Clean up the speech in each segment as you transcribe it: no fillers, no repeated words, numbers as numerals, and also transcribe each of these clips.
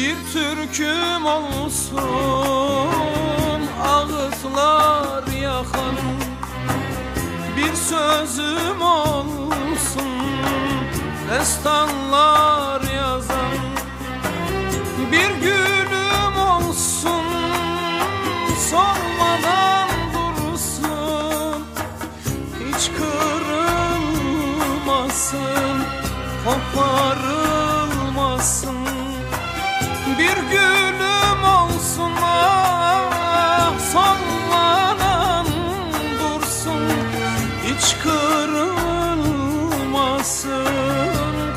Bir türküm olsun ağıtlar yakan, bir sözüm olsun destanlar yazan, bir gülüm olsun solmadan dursun, hiç kırılmasın, koparılmasın. Bir gülüm olsun ah solmadan dursun, hiç kırılmasın,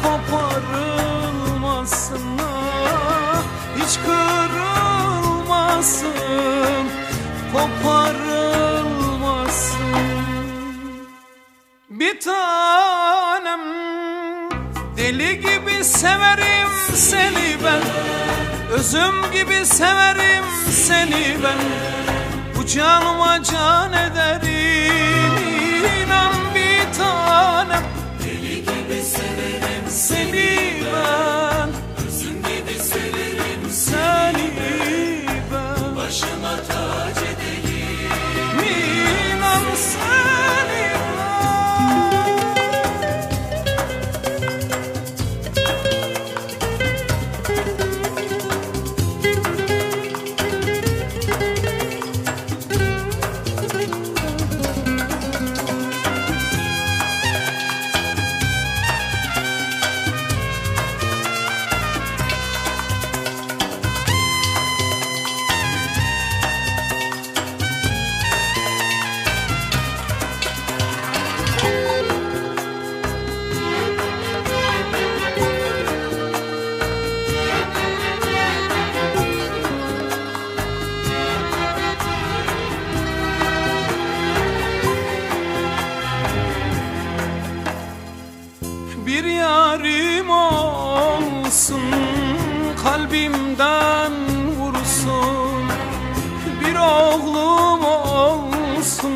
koparılmasın ah, hiç kırılmasın, koparılmasın. Bir tanem, deli gibi severim seni ben, özüm gibi severim seni ben. Bu canıma can ederim, inan bir tanem. Deli gibi severim seni ben, özüm gibi severim seni ben. Başıma tac edeyim, inan seni ben. Bir yarim olsun, kalbimden vursun. Bir oğlum olsun,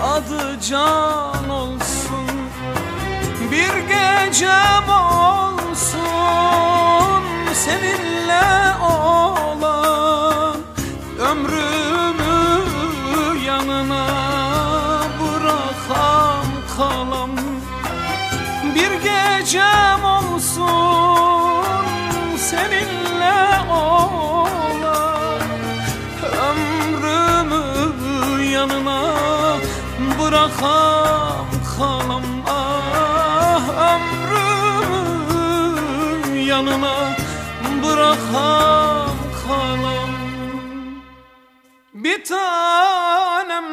adı Can olsun. Bir gecem olsun, seninle olan. Ömrümü yanına bırakam kalam. Bir gecem olsun seninle olan, ömrümü yanına bırakam kalam ah, ömrümü yanına bırakam kalam. Bir tanem,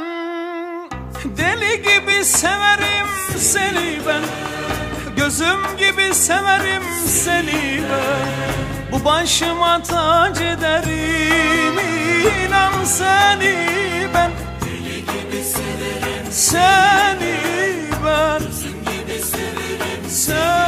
deli gibi severim seni ben, gözüm gibi severim seni ben. Bu başıma tac ederim, inan seni ben. deli gibi severim Seni ben, özüm gibi severim seni